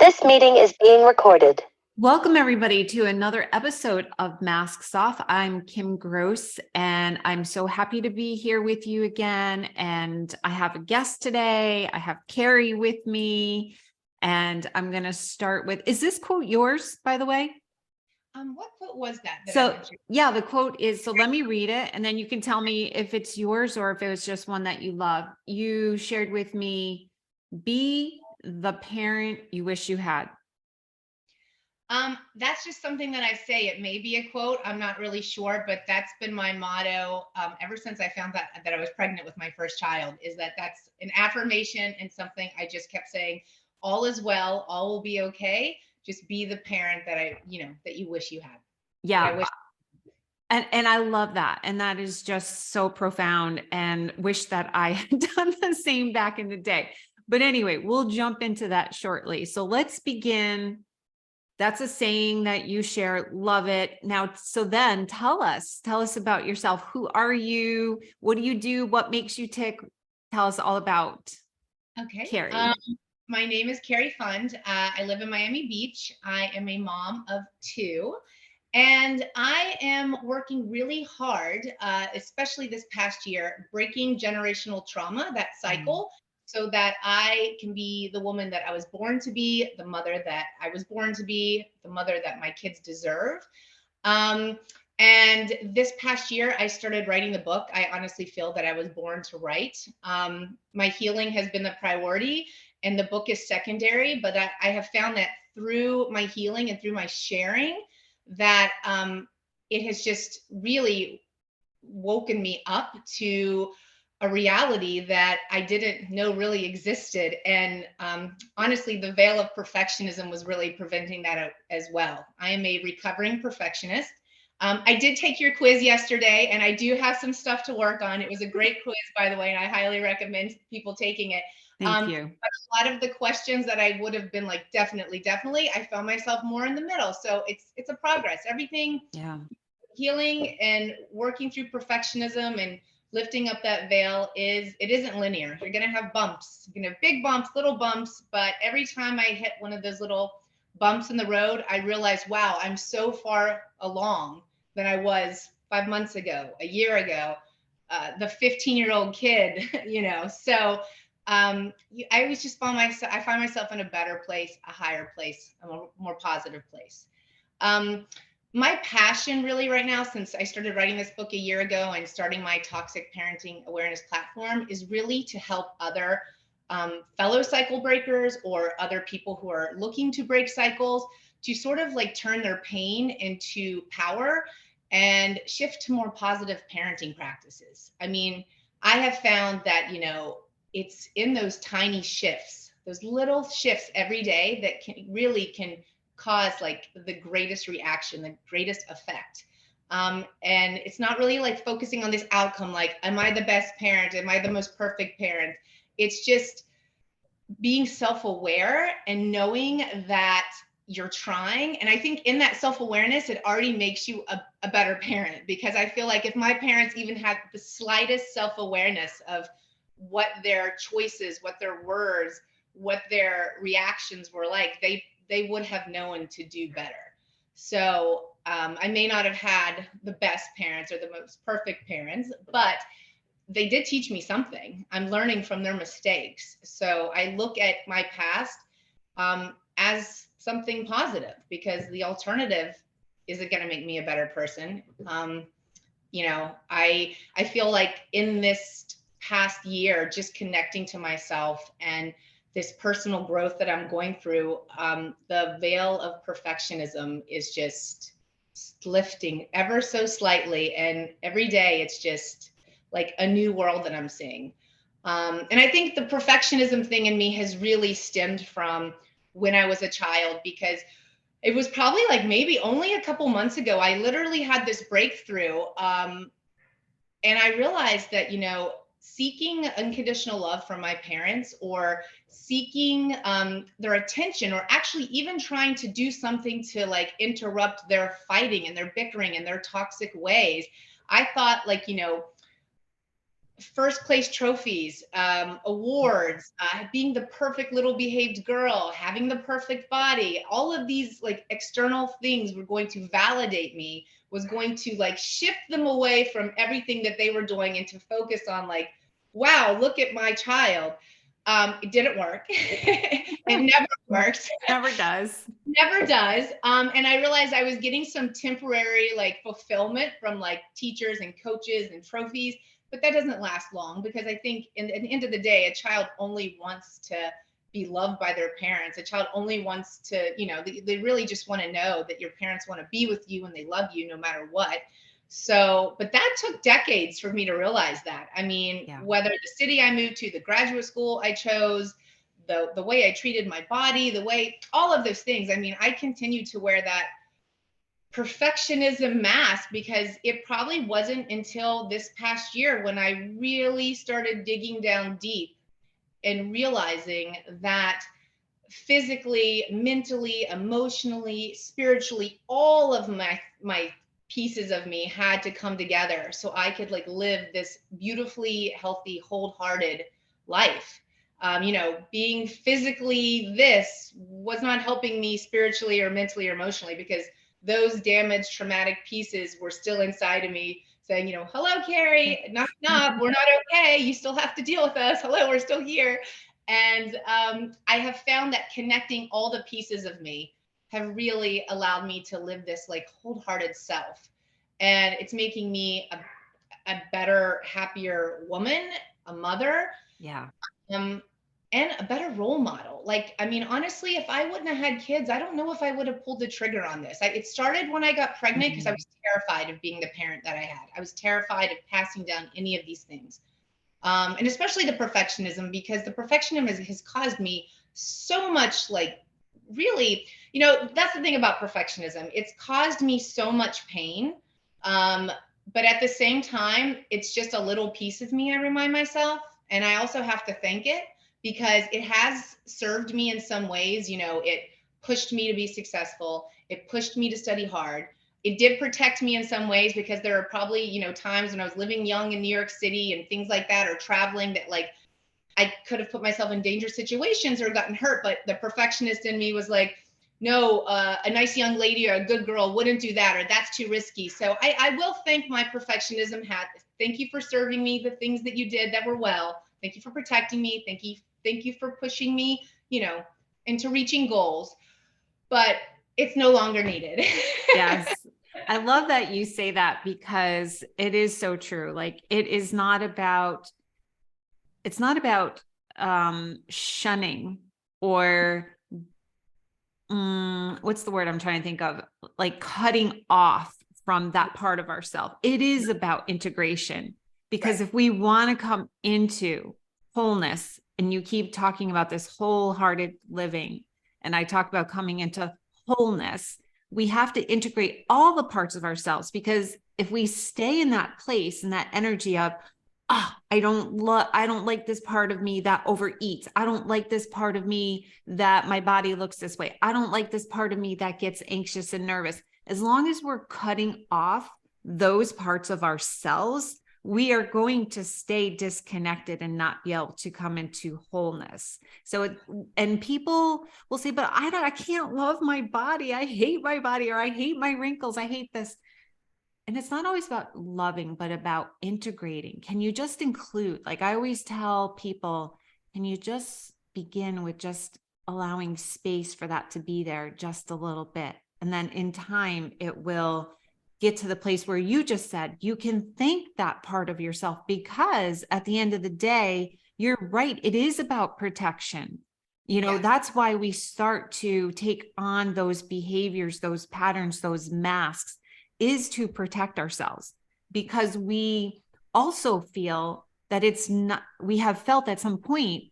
This meeting is being recorded. Welcome, everybody, to another episode of Masks Off. I'm Kim Gross, and I'm so happy to be here with you again. And I have a guest today. I have Cari with me, and I'm going to start with, is this quote yours, by the way? What quote was that? Yeah, the quote is, so let me read it, and then you can tell me if it's yours or if it was just one that you love. You shared with me, be the parent you wish you had. That's just something that I say. It may be a quote. I'm not really sure, but that's been my motto ever since I found that I was pregnant with my first child, is that's an affirmation and something I just kept saying, all is well, all will be okay. Just be the parent that that you wish you had. Yeah. And I love that. And that is just so profound, and wish that I had done the same back in the day. But anyway, we'll jump into that shortly. So let's begin. That's a saying that you share. Love it. Now, so then tell us about yourself. Who are you? What do you do? What makes you tick? Tell us all about Cari. My name is Cari Fund. I live in Miami Beach. I am a mom of 2. And I am working really hard, especially this past year, breaking generational trauma, that cycle, so that I can be the woman that I was born to be, the mother that I was born to be, the mother that my kids deserve. And this past year, I started writing the book. I honestly feel that I was born to write. My healing has been the priority, and the book is secondary, but I have found that through my healing and through my sharing, that it has just really woken me up to a reality that I didn't know really existed. And honestly, the veil of perfectionism was really preventing that as well. I am a recovering perfectionist. I did take your quiz yesterday, and I do have some stuff to work on. It was a great quiz, by the way, and I highly recommend people taking it. Thank you. But a lot of the questions that I would have been like, definitely, I found myself more in the middle. So it's a progress. Everything, healing and working through perfectionism and lifting up that veil it isn't linear. You're going to have bumps. You're going to have big bumps, little bumps. But every time I hit one of those little bumps in the road, I realized, wow, I'm so far along than I was 5 months ago, a year ago, the 15-year-old kid, So I always just find myself in a better place, a higher place, a more positive place. My passion really right now, since I started writing this book a year ago and starting my toxic parenting awareness platform, is really to help other fellow cycle breakers or other people who are looking to break cycles, to sort of like turn their pain into power and shift to more positive parenting practices. I mean, I have found that, it's in those tiny shifts, those little shifts every day, that can cause like the greatest reaction, the greatest effect. And it's not really like focusing on this outcome, like, am I the best parent? Am I the most perfect parent? It's just being self-aware and knowing that you're trying. And I think in that self-awareness, it already makes you a better parent, because I feel like if my parents even had the slightest self-awareness of what their choices, what their words, what their reactions were like, they would have known to do better. So I may not have had the best parents or the most perfect parents, but they did teach me something. I'm learning from their mistakes. So I look at my past as something positive, because the alternative isn't going to make me a better person. I feel like in this past year, just connecting to myself and this personal growth that I'm going through, the veil of perfectionism is just lifting ever so slightly. And every day it's just like a new world that I'm seeing. And I think the perfectionism thing in me has really stemmed from when I was a child, because it was probably like maybe only a couple months ago, I literally had this breakthrough. And I realized that, seeking unconditional love from my parents, or seeking their attention, or actually even trying to do something to like interrupt their fighting and their bickering and their toxic ways, I thought, like, first place trophies, awards, being the perfect little behaved girl, having the perfect body, all of these like external things were going to validate me, was going to like shift them away from everything that they were doing and to focus on like, wow, look at my child. It didn't work. It never works. Never does. Never does. And I realized I was getting some temporary like fulfillment from like teachers and coaches and trophies, but that doesn't last long, because I think at the end of the day, a child only wants to be loved by their parents. A child only wants to, they really just want to know that your parents want to be with you and they love you no matter what. So, but that took decades for me to realize that. I mean, whether the city I moved to, the graduate school I chose, the way I treated my body, the way, all of those things. I mean, I continue to wear that perfectionism mask because it probably wasn't until this past year when I really started digging down deep and realizing that physically, mentally, emotionally, spiritually, all of my pieces of me had to come together so I could like live this beautifully healthy, wholehearted life. Being physically this was not helping me spiritually or mentally or emotionally, because those damaged, traumatic pieces were still inside of me saying, hello, Cari, knock, knock, we're not okay. You still have to deal with us. Hello, we're still here. And I have found that connecting all the pieces of me have really allowed me to live this like wholehearted self. And it's making me a better, happier woman, a mother. Yeah. And a better role model. Like, I mean, honestly, if I wouldn't have had kids, I don't know if I would have pulled the trigger on this. It started when I got pregnant because I was terrified of being the parent that I had. I was terrified of passing down any of these things. And especially the perfectionism, because the perfectionism has caused me so much, like, really, that's the thing about perfectionism. It's caused me so much pain. But at the same time, it's just a little piece of me, I remind myself. And I also have to thank it, because it has served me in some ways. It pushed me to be successful. It pushed me to study hard. It did protect me in some ways, because there are probably, times when I was living young in New York City and things like that, or traveling, that like I could have put myself in dangerous situations or gotten hurt. But the perfectionist in me was like, no, a nice young lady or a good girl wouldn't do that, or that's too risky. So I will thank my perfectionism hat. Thank you for serving me the things that you did that were well. Thank you for protecting me. Thank you for pushing me, into reaching goals. But it's no longer needed. Yes. I love that you say that, because it is so true. Like, it's not about shunning or what's the word I'm trying to think of? Like cutting off from that part of ourselves. It is about integration, because if we want to come into wholeness, and you keep talking about this wholehearted living, and I talk about coming into wholeness, we have to integrate all the parts of ourselves, because if we stay in that place and that energy of, I don't like this part of me that overeats. I don't like this part of me that my body looks this way. I don't like this part of me that gets anxious and nervous. As long as we're cutting off those parts of ourselves, we are going to stay disconnected and not be able to come into wholeness. So, and people will say, but I can't love my body. I hate my body, or I hate my wrinkles. I hate this. And it's not always about loving, but about integrating. Can you just include, like I always tell people, can you just begin with just allowing space for that to be there just a little bit? And then in time, it will get to the place where you just said, you can thank that part of yourself, because at the end of the day, you're right. It is about protection. That's why we start to take on those behaviors, those patterns, those masks, is to protect ourselves, because we also feel that we have felt at some point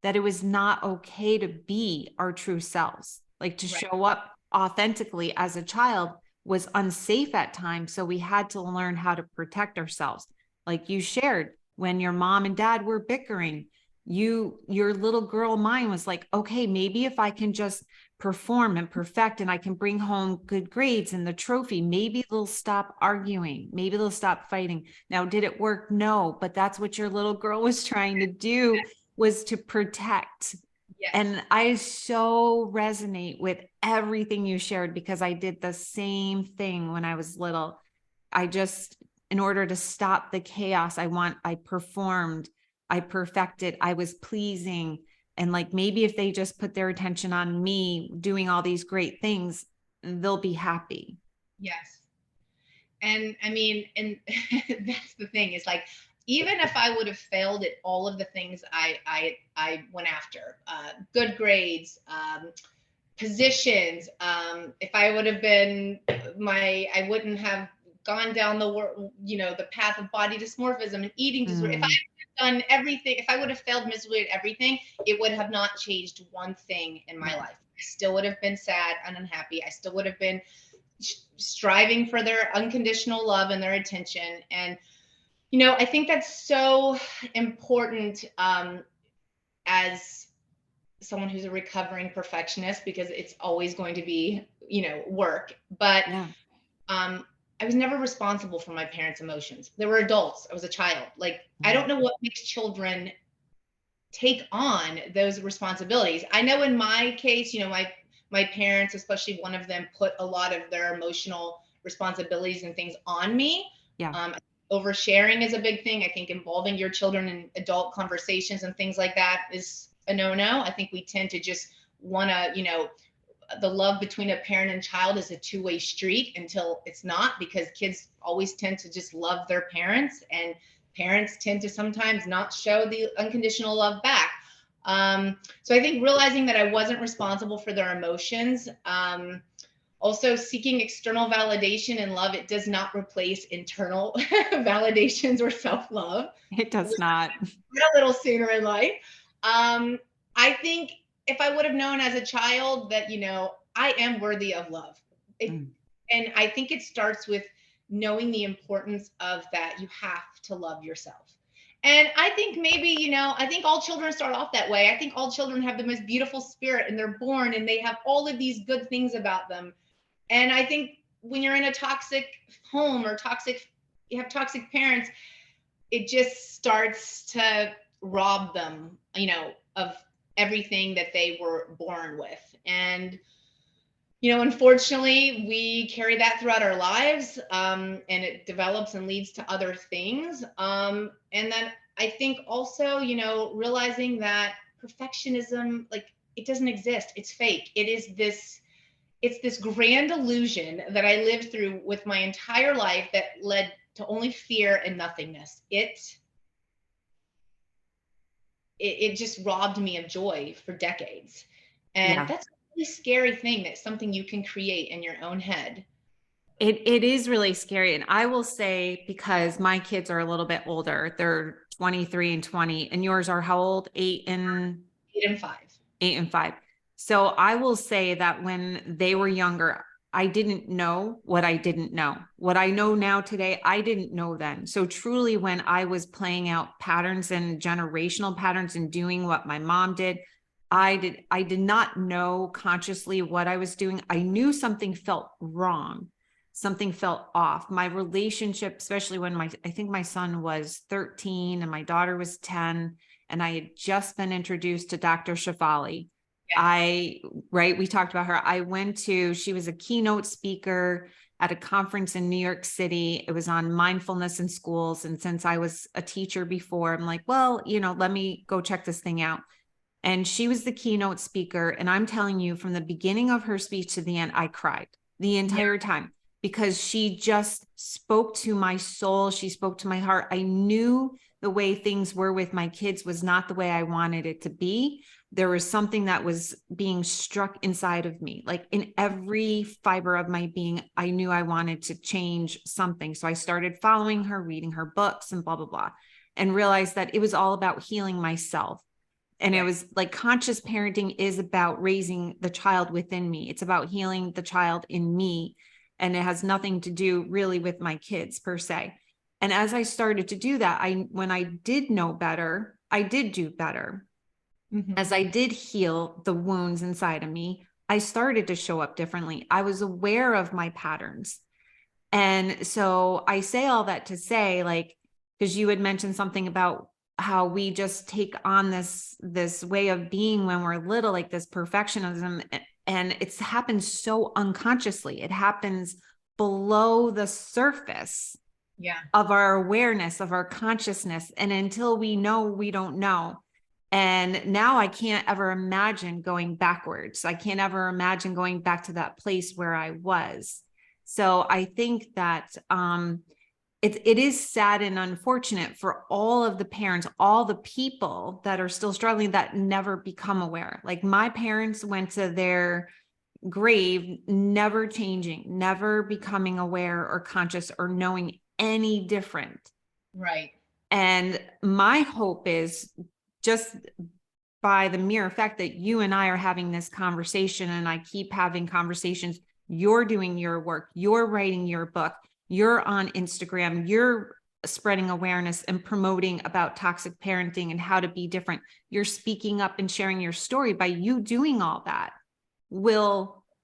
that it was not okay to be our true selves, like to show up authentically as a child was unsafe at times. So we had to learn how to protect ourselves. Like you shared, when your mom and dad were bickering, your little girl mind was like, okay, maybe if I can just perform and perfect and I can bring home good grades and the trophy, maybe they'll stop arguing. Maybe they'll stop fighting. Now, did it work? No, but that's what your little girl was trying to do, was to protect. Yes. And I so resonate with everything you shared, because I did the same thing when I was little. I just, in order to stop the chaos, I performed, I perfected, I was pleasing. And like, maybe if they just put their attention on me doing all these great things, they'll be happy. Yes. And I mean, and that's the thing, is like, even if I would have failed at all of the things I went after, good grades, positions, if I would have been I wouldn't have gone down the path of body dysmorphism and eating disorder. If I had done everything, if I would have failed miserably at everything, it would have not changed one thing in my life. I still would have been sad and unhappy. I still would have been striving for their unconditional love and their attention. And, I think that's so important, as someone who's a recovering perfectionist, because it's always going to be, work. But I was never responsible for my parents' emotions. They were adults. I was a child. Like, I don't know what makes children take on those responsibilities. I know in my case, my parents, especially one of them, put a lot of their emotional responsibilities and things on me. Oversharing is a big thing. I think involving your children in adult conversations and things like that is a no-no. I think we tend to just want to, the love between a parent and child is a two-way street until it's not, because kids always tend to just love their parents, and parents tend to sometimes not show the unconditional love back. So I think realizing that I wasn't responsible for their emotions, also seeking external validation and love, it does not replace internal validations or self-love. It does not. A little sooner in life. I think if I would have known as a child that, I am worthy of love. And I think it starts with knowing the importance of that. You have to love yourself. And I think maybe, I think all children start off that way. I think all children have the most beautiful spirit, and they're born and they have all of these good things about them. And I think when you're in a toxic home or you have toxic parents, it just starts to rob them, of everything that they were born with. And, unfortunately, we carry that throughout our lives, and it develops and leads to other things. And then I think also, realizing that perfectionism, like, it doesn't exist. It's fake. It's this grand illusion that I lived through with my entire life that led to only fear and nothingness. It just robbed me of joy for decades. And that's a really scary thing. That's something you can create in your own head. It is really scary. And I will say, because my kids are a little bit older, they're 23 and 20, and yours are how old? 8 and 5. 8 and 5. So I will say that when they were younger, I didn't know what I didn't know. What I know now today, I didn't know then. So truly, when I was playing out patterns and generational patterns and doing what my mom did, I did not know consciously what I was doing. I knew something felt wrong. Something felt off. My relationship, especially when I think my son was 13 and my daughter was 10, and I had just been introduced to Dr. Shafali. We talked about her. She was a keynote speaker at a conference in New York City. It was on mindfulness in schools. And since I was a teacher before, I'm like, well, let me go check this thing out. And she was the keynote speaker. And I'm telling you, from the beginning of her speech to the end, I cried the entire time, because she just spoke to my soul. She spoke to my heart. I knew the way things were with my kids was not the way I wanted it to be. There was something that was being struck inside of me, like in every fiber of my being. I knew I wanted to change something. So I started following her, reading her books and blah, blah, blah, and realized that it was all about healing myself. And it was like, conscious parenting is about raising the child within me. It's about healing the child in me. And it has nothing to do really with my kids per se. And as I started to do that, when I did know better, I did do better. Mhm. As I did heal the wounds inside of me, I started to show up differently. I was aware of my patterns. And so I say all that to say, like, because you had mentioned something about how we just take on this way of being when we're little, like this perfectionism, and it's happens so unconsciously. It happens below the surface Yeah. of our awareness, of our consciousness. And until we know, we don't know. And now I can't ever imagine going backwards. I can't ever imagine going back to that place where I was. So I think that it is sad and unfortunate for all of the parents, all the people that are still struggling that never become aware. Like my parents went to their grave, never changing, never becoming aware or conscious or knowing any different. Right. And my hope is just by the mere fact that you and I are having this conversation, and I keep having conversations, you're doing your work, you're writing your book, you're on Instagram, you're spreading awareness and promoting about toxic parenting and how to be different. You're speaking up and sharing your story. By you doing all that,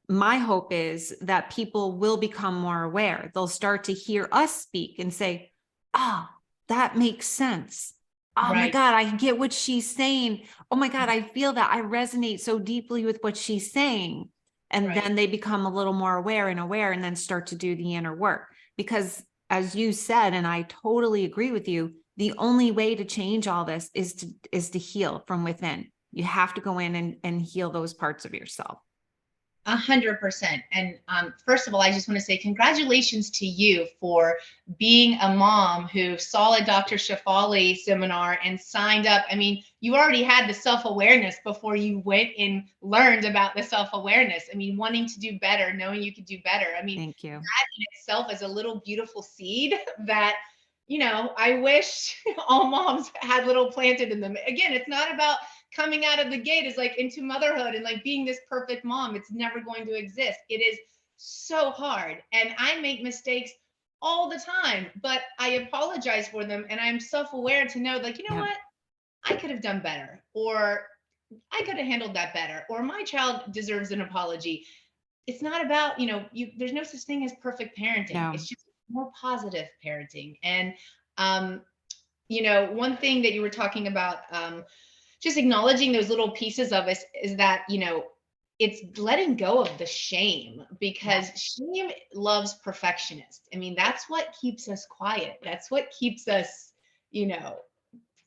my hope is that people will become more aware. They'll start to hear us speak and say, ah, oh, that makes sense. Oh my Right. God, I get what she's saying. Oh my God, I feel that. I resonate so deeply with what she's saying. And Right. then they become a little more aware and then start to do the inner work. Because as you said, and I totally agree with you, the only way to change all this is to heal from within. You have to go in and heal those parts of yourself. 100%. And first of all, I just want to say congratulations to you for being a mom who saw a Dr. Shafali seminar and signed up. I mean, you already had the self-awareness before you went and learned about the self-awareness. I mean, wanting to do better, knowing you could do better. I mean, Thank you. that in itself is a little beautiful seed that, you know, I wish all moms had little planted in them. Again, it's not about coming out of the gate is like into motherhood and like being this perfect mom. It's never going to exist. It is so hard. And I make mistakes all the time, but I apologize for them. And I'm self-aware to know, like, you know what? I could have done better, or I could have handled that better, or my child deserves an apology. It's not about, you know, there's no such thing as perfect parenting. No. It's just more positive parenting. And, you know, one thing that you were talking about, just acknowledging those little pieces of us is that, you know, it's letting go of the shame, because shame loves perfectionists. I mean, that's what keeps us quiet. That's what keeps us, you know,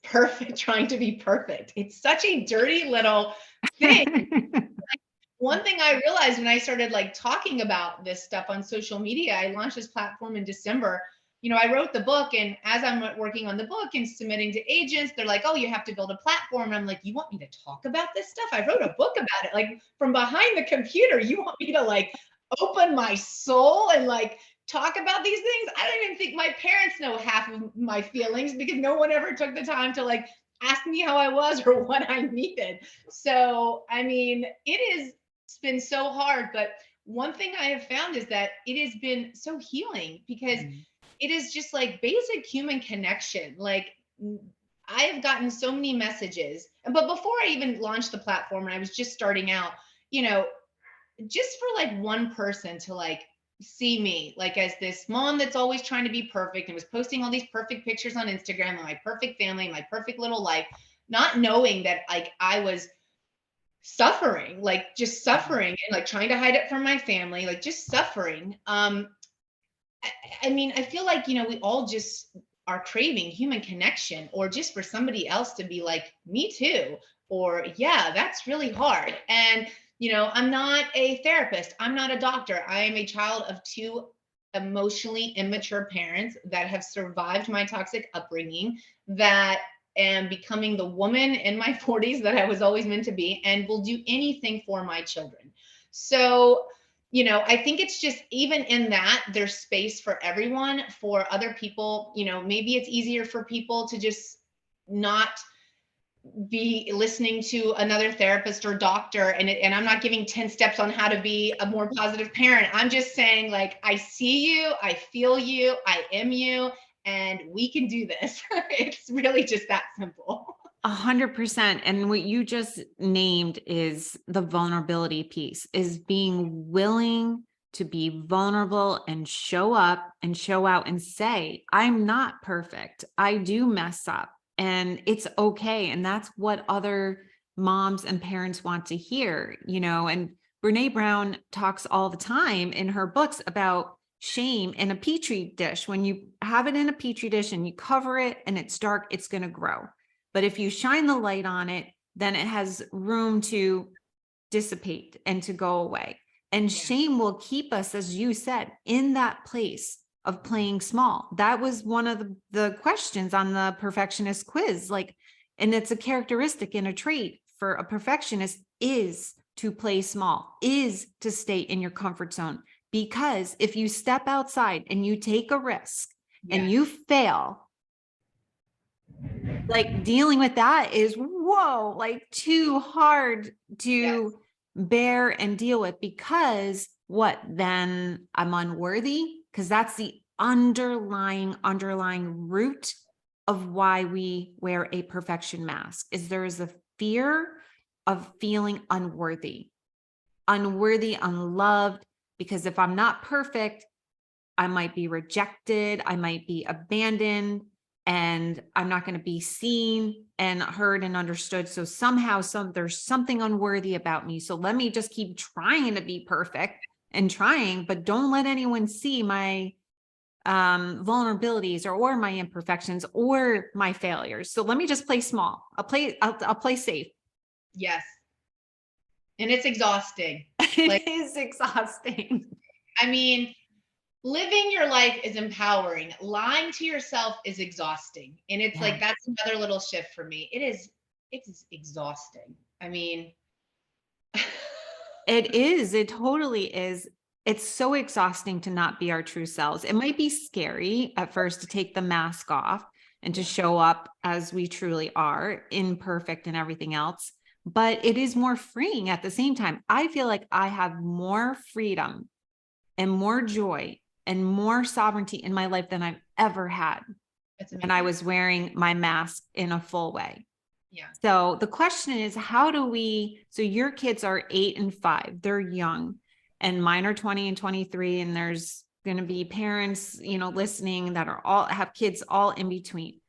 perfect, trying to be perfect. It's such a dirty little thing. One thing I realized when I started like talking about this stuff on social media, I launched this platform in December. You know, I wrote the book, and as I'm working on the book and submitting to agents, they're like, "Oh, you have to build a platform." And I'm like, "You want me to talk about this stuff? I wrote a book about it, like from behind the computer. You want me to like open my soul and like talk about these things? I don't even think my parents know half of my feelings, because no one ever took the time to like ask me how I was or what I needed." So, I mean, it's been so hard, but one thing I have found is that it has been so healing, because it is just like basic human connection. Like, I have gotten so many messages, but before I even launched the platform and I was just starting out, you know, just for like one person to like see me like as this mom that's always trying to be perfect and was posting all these perfect pictures on Instagram of my perfect family, my perfect little life, not knowing that like I was suffering, like just suffering and like trying to hide it from my family, like just suffering. I mean, I feel like, you know, we all just are craving human connection, or just for somebody else to be like, me too, or yeah, that's really hard. And, you know, I'm not a therapist, I'm not a doctor. I am a child of two emotionally immature parents that have survived my toxic upbringing, that am becoming the woman in my 40s that I was always meant to be, and will do anything for my children. So, you know, I think it's just, even in that, there's space for everyone. For other people, you know, maybe it's easier for people to just not be listening to another therapist or doctor. And I'm not giving 10 steps on how to be a more positive parent. I'm just saying, like, I see you, I feel you, I am you, and we can do this. It's really just that simple. 100%. And what you just named is the vulnerability piece, is being willing to be vulnerable and show up and show out and say, I'm not perfect. I do mess up and it's okay. And that's what other moms and parents want to hear, and Brene Brown talks all the time in her books about shame in a petri dish. When you have it in a petri dish and you cover it and it's dark, it's going to grow. But if you shine the light on it, then it has room to dissipate and to go away. And shame will keep us, as you said, in that place of playing small. That was one of the questions on the perfectionist quiz. And it's a characteristic and a trait for a perfectionist is to play small, is to stay in your comfort zone. Because if you step outside and you take a risk and you fail, dealing with that is, whoa, too hard to bear and deal with, because then I'm unworthy, because that's the underlying root of why we wear a perfection mask, is there is a fear of feeling unworthy, unloved, because if I'm not perfect, I might be rejected, I might be abandoned, and I'm not going to be seen and heard and understood. So somehow there's something unworthy about me. So let me just keep trying to be perfect and trying, but don't let anyone see my vulnerabilities or my imperfections or my failures. So let me just play small. I'll play safe. Yes. And it's exhausting. It is exhausting. I mean, living your life is empowering. Lying to yourself is exhausting. And it's that's another little shift for me. It's exhausting. I mean, it totally is. It's so exhausting to not be our true selves. It might be scary at first to take the mask off and to show up as we truly are, imperfect and everything else. But it is more freeing at the same time. I feel like I have more freedom and more joy and more sovereignty in my life than I've ever had. And I was wearing my mask in a full way. Yeah. So the question is, so your kids are 8 and 5, they're young, and mine are 20 and 23. And there's going to be parents, listening that have kids all in between.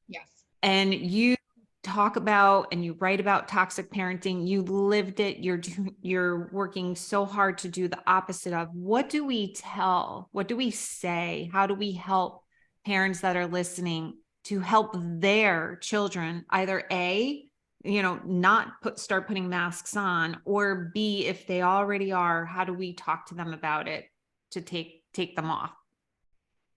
Yes. And you talk about and you write about toxic parenting. You lived it. You're working so hard to do the opposite of. What do we tell? What do we say? How do we help parents that are listening to help their children either A, not start putting masks on, or B, if they already are, how do we talk to them about it to take them off?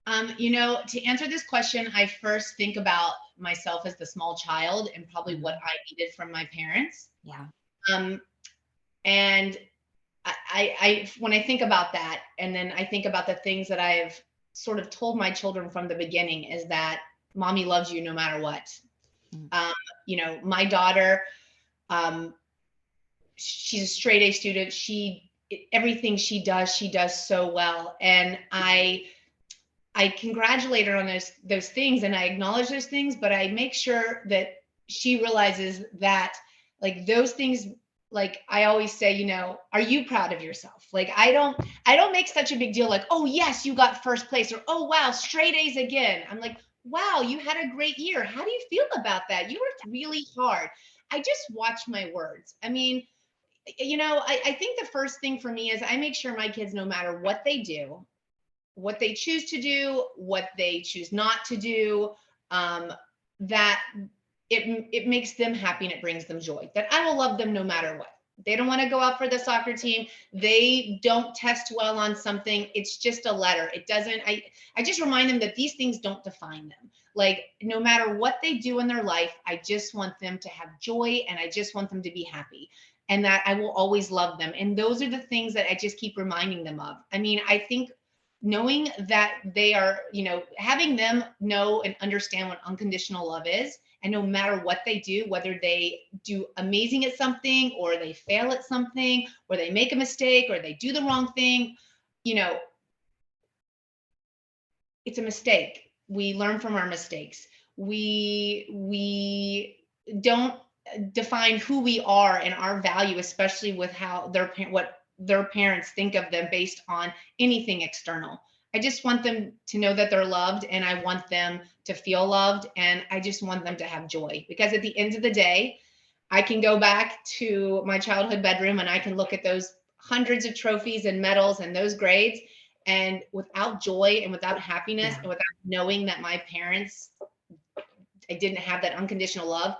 To answer this question, I first think about myself as the small child and probably what I needed from my parents. Yeah. And I when I think about that, and then I think about the things that I've sort of told my children from the beginning, is that mommy loves you no matter what. My daughter, she's a straight A student. Everything she does so well. And I congratulate her on those things, and I acknowledge those things, but I make sure that she realizes that those things, I always say, are you proud of yourself? I don't make such a big deal oh yes, you got first place, or oh wow, straight A's again. I'm like, wow, you had a great year. How do you feel about that? You worked really hard. I just watch my words. I mean, I think the first thing for me is I make sure my kids, no matter what they do, what they choose to do, what they choose not to do, that it makes them happy and it brings them joy, that I will love them no matter what. They don't want to go out for the soccer team, they don't test well on something, it's just a letter. It doesn't, I just remind them that these things don't define them. No matter what they do in their life, I just want them to have joy, and I just want them to be happy, and that I will always love them. And those are the things that I just keep reminding them of. I mean, I think knowing that they are, having them know and understand what unconditional love is, and no matter what they do, whether they do amazing at something or they fail at something or they make a mistake or they do the wrong thing, it's a mistake. We learn from our mistakes. We don't define who we are and our value, especially with how what their parents think of them based on anything external. I just want them to know that they're loved, and I want them to feel loved, and I just want them to have joy, because at the end of the day, I can go back to my childhood bedroom and I can look at those hundreds of trophies and medals and those grades, and without joy and without happiness Yeah. and without knowing that my parents, I didn't have that unconditional love,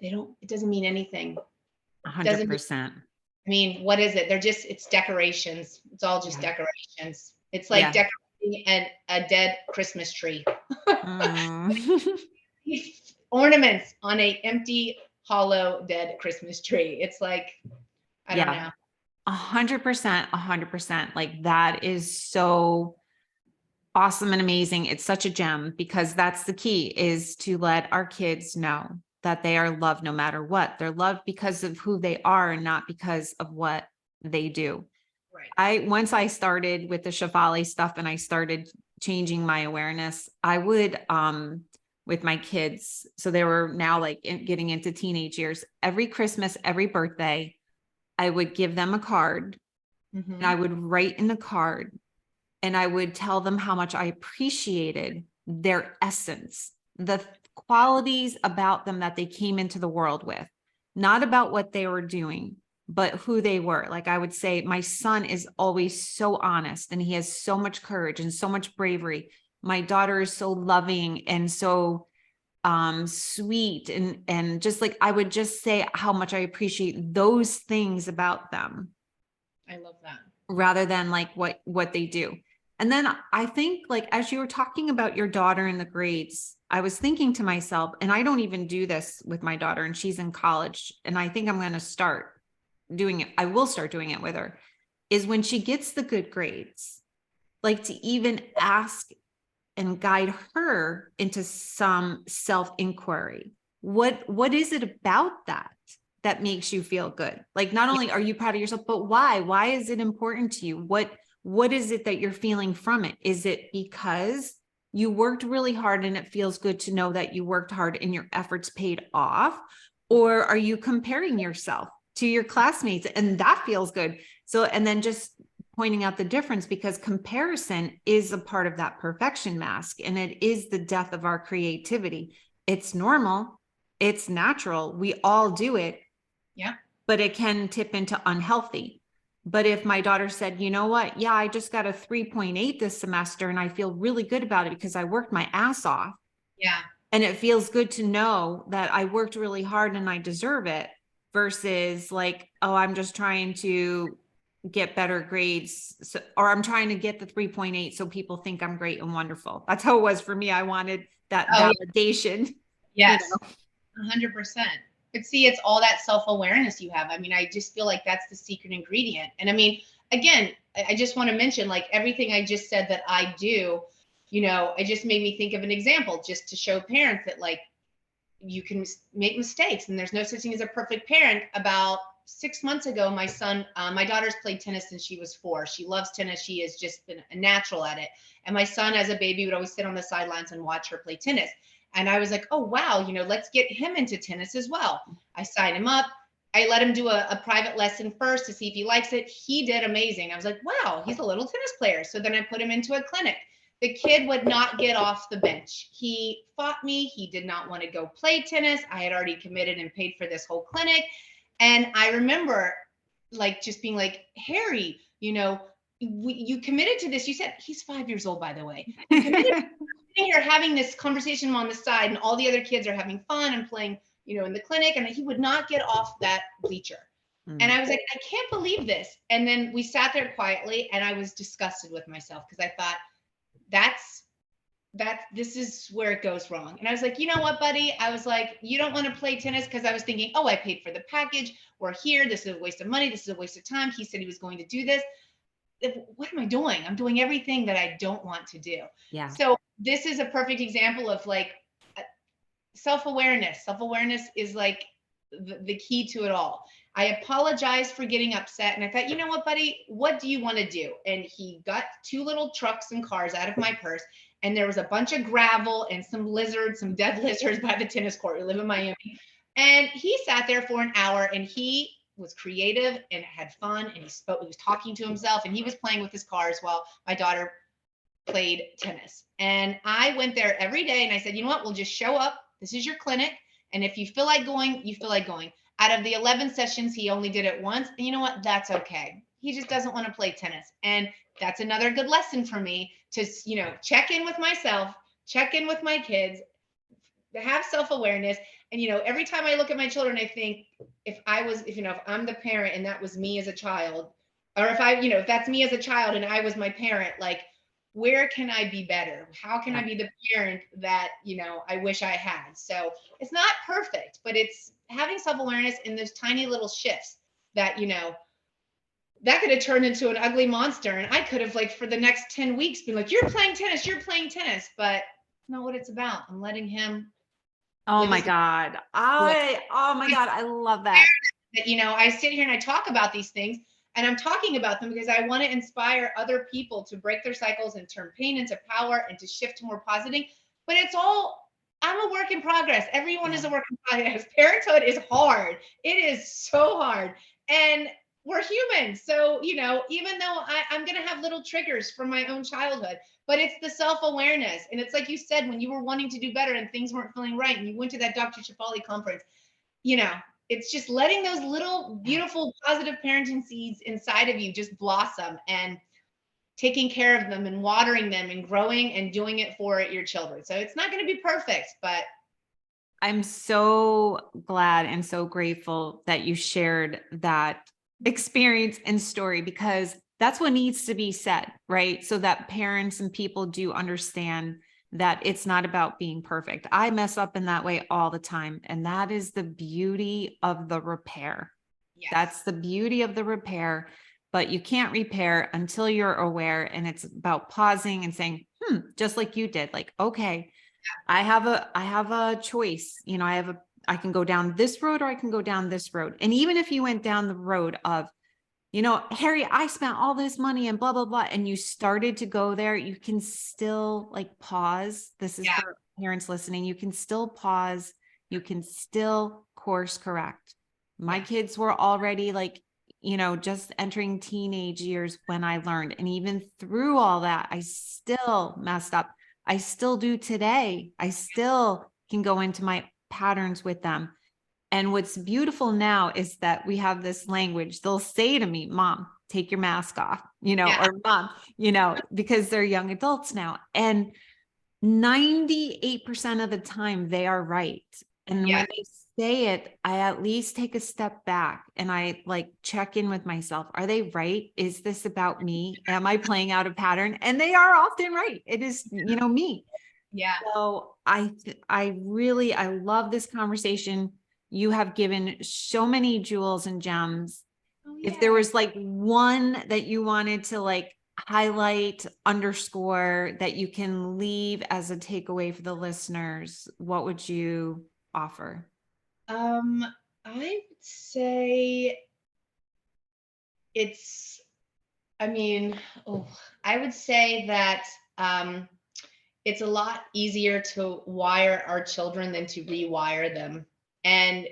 it doesn't mean anything. Doesn't mean, 100%. I mean, what is it? It's decorations. It's all just Yeah. decorations. It's like Yeah. decorating a dead Christmas tree. Mm. Ornaments on a empty, hollow, dead Christmas tree. It's like, I don't Yeah. know. 100%, 100%. Like that is so awesome and amazing. It's such a gem, because that's the key, is to let our kids know that they are loved no matter what. They're loved because of who they are and not because of what they do. Right. Once I started with the Shefali stuff and I started changing my awareness, I would, with my kids, so they were now like getting into teenage years, every Christmas, every birthday, I would give them a card, and I would write in the card, and I would tell them how much I appreciated their essence, the qualities about them that they came into the world with, not about what they were doing, but who they were. Like I would say, my son is always so honest and he has so much courage and so much bravery. My daughter is so loving and so sweet, and just like I would just say how much I appreciate those things about them, I love that. rather than like what they do. And then I think, like, as you were talking about your daughter and the grades, I was thinking to myself, and I don't even do this with my daughter, and she's in college, and I think I'm going to start doing it. I will start doing it with her, is when she gets the good grades, like to even ask and guide her into some self-inquiry. What is it about that makes you feel good? Like, not only are you proud of yourself, but why? Why is it important to you? What is it that you're feeling from it? Is it because you worked really hard and it feels good to know that you worked hard and your efforts paid off? Or are you comparing yourself to your classmates and that feels good? So, and then just pointing out the difference, because comparison is a part of that perfection mask, and it is the death of our creativity. It's normal. It's natural. We all do it. Yeah. But it can tip into unhealthy. But if my daughter said, you know what? Yeah, I just got a 3.8 this semester and I feel really good about it because I worked my ass off. Yeah. And it feels good to know that I worked really hard and I deserve it, versus like, oh, I'm just trying to get better grades, so, or I'm trying to get the 3.8 so people think I'm great and wonderful. That's how it was for me. I wanted that validation. Yes. You know? 100%. But see, it's all that self-awareness you have. I mean, I just feel like that's the secret ingredient. And I mean, again, I just want to mention, like, everything I just said that I do, it just made me think of an example, just to show parents that, like, you can make mistakes and there's no such thing as a perfect parent. About 6 months ago, my daughter's played tennis since she was 4. She loves tennis. She has just been a natural at it. And my son, as a baby, would always sit on the sidelines and watch her play tennis. And I was like, oh, wow, let's get him into tennis as well. I signed him up. I let him do a private lesson first to see if he likes it. He did amazing. I was like, wow, he's a little tennis player. So then I put him into a clinic. The kid would not get off the bench. He fought me. He did not want to go play tennis. I had already committed and paid for this whole clinic. And I remember, like, just being like, Harry, you committed to this. You said, he's 5 years old, by the way. You committed here having this conversation on the side, and all the other kids are having fun and playing, in the clinic, and he would not get off that bleacher. And I was like, I can't believe this. And then we sat there quietly, and I was disgusted with myself, because I thought, this is where it goes wrong. And I was like, you know what, buddy? I was like, you don't want to play tennis? Because I was thinking, oh, I paid for the package. We're here. This is a waste of money. This is a waste of time. He said he was going to do this. What am I doing? I'm doing everything that I don't want to do. Yeah. So this is a perfect example of, like, self-awareness. Self-awareness is like the key to it all. I apologized for getting upset, and I thought, you know what, buddy, what do you want to do? And he got 2 little trucks and cars out of my purse, and there was a bunch of gravel and some dead lizards by the tennis court. We live in Miami. And he sat there for an hour and he was creative and had fun, and he was talking to himself, and he was playing with his cars while my daughter played tennis. And I went there every day and I said, you know what, we'll just show up. This is your clinic. And if you feel like going, you feel like going. Out of the 11 sessions, he only did it once. And you know what? That's okay. He just doesn't want to play tennis. And that's another good lesson for me to, check in with myself, check in with my kids, have self-awareness. And, every time I look at my children, I think if I'm the parent and that was me as a child, or if that's me as a child and I was my parent, like, where can I be better? How can I be the parent that, I wish I had? So it's not perfect, but it's having self-awareness in those tiny little shifts that, that could have turned into an ugly monster. And I could have, like, for the next 10 weeks been like, you're playing tennis, but not what it's about. I'm letting him. Oh my God. Oh my God. I love that. I sit here and I talk about these things, and I'm talking about them because I want to inspire other people to break their cycles and turn pain into power and to shift to more positive. But I'm a work in progress. Everyone is a work in progress. Parenthood is hard. It is so hard. And we're human. So, even though I'm going to have little triggers from my own childhood, but it's the self-awareness. And it's like you said, when you were wanting to do better and things weren't feeling right, and you went to that Dr. Shefali conference, it's just letting those little beautiful positive parenting seeds inside of you just blossom, and taking care of them and watering them and growing and doing it for your children. So it's not going to be perfect, but I'm so glad and so grateful that you shared that experience and story, because that's what needs to be said, right? So that parents and people do understand that it's not about being perfect. I mess up in that way all the time. And that is the beauty of the repair. yes. That's the beauty of the repair, but you can't repair until you're aware. And it's about pausing and saying, just like you did, like, okay, I have a choice. I can go down this road or I can go down this road. And even if you went down the road of, Harry, I spent all this money and blah, blah, blah, and you started to go there, you can still, like, pause. This is for parents listening. You can still pause. You can still course correct. My kids were already, like, just entering teenage years when I learned. And even through all that, I still messed up. I still do today. I still can go into my patterns with them. And what's beautiful now is that we have this language. They'll say to me, Mom, take your mask off, or Mom, because they're young adults now. And 98% of the time they are right. And when they say it, I at least take a step back and I, like, check in with myself. Are they right? Is this about me? Am I playing out a pattern? And they are often right. It is, me. Yeah. So I love this conversation. You have given so many jewels and gems. If there was, like, one that you wanted to, like, highlight, underscore, that you can leave as a takeaway for the listeners, what would you offer? I would say I would say that it's a lot easier to wire our children than to rewire them. And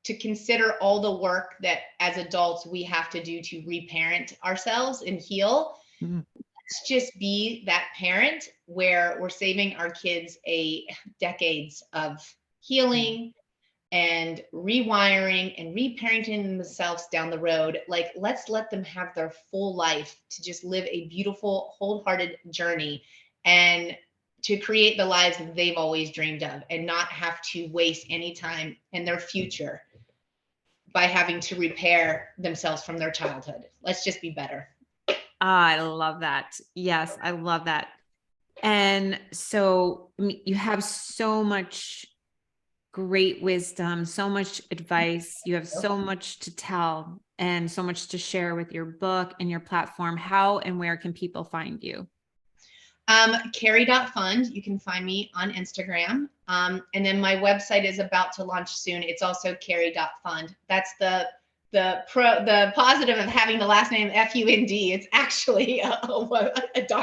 to consider all the work that as adults we have to do to reparent ourselves and heal. Let's just be that parent where we're saving our kids decades of healing and rewiring and reparenting themselves down the road. Like, let's let them have their full life to just live a beautiful, wholehearted journey and to create the lives that they've always dreamed of, and not have to waste any time in their future by having to repair themselves from their childhood. Let's just be better. I love that. Yes, I love that. And so you have so much great wisdom, so much advice. You have so much to tell and so much to share with your book and your platform. How and where can people find you? Cari.fund. You can find me on Instagram. And then my website is about to launch soon. It's also Cari.fund. That's the the positive of having the last name Fund. It's actually a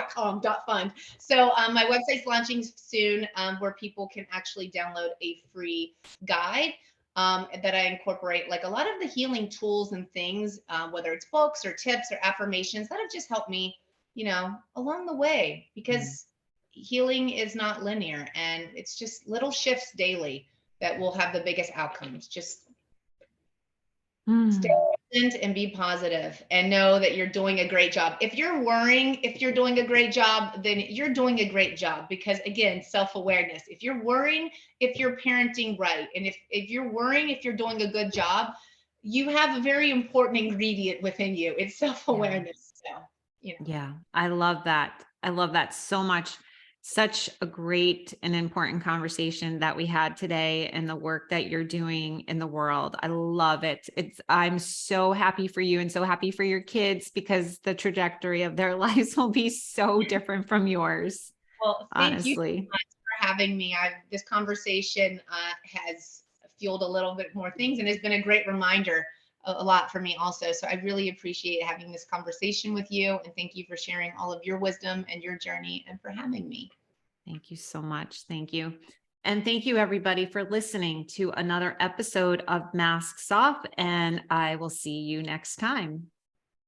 .com.fund. So my website's launching soon, where people can actually download a free guide that I incorporate like a lot of the healing tools and things, whether it's books or tips or affirmations that have just helped me, along the way, because healing is not linear, and it's just little shifts daily that will have the biggest outcomes. Just stay present and be positive and know that you're doing a great job. If you're worrying if you're doing a great job, then you're doing a great job, because again, self-awareness. If you're worrying if you're parenting right, and if you're worrying if you're doing a good job, you have a very important ingredient within you. It's self-awareness. So, Yeah, I love that. I love that so much. Such a great and important conversation that we had today, and the work that you're doing in the world. I love it. I'm so happy for you and so happy for your kids, because the trajectory of their lives will be so different from yours. Well, thank you so Honestly. much for having me. This conversation has fueled a little bit more things, and it's been a great reminder, a lot for me also. So I really appreciate having this conversation with you, and thank you for sharing all of your wisdom and your journey, and for having me. Thank you so much. Thank you. And thank you, everybody, for listening to another episode of Masks Off. And I will see you next time.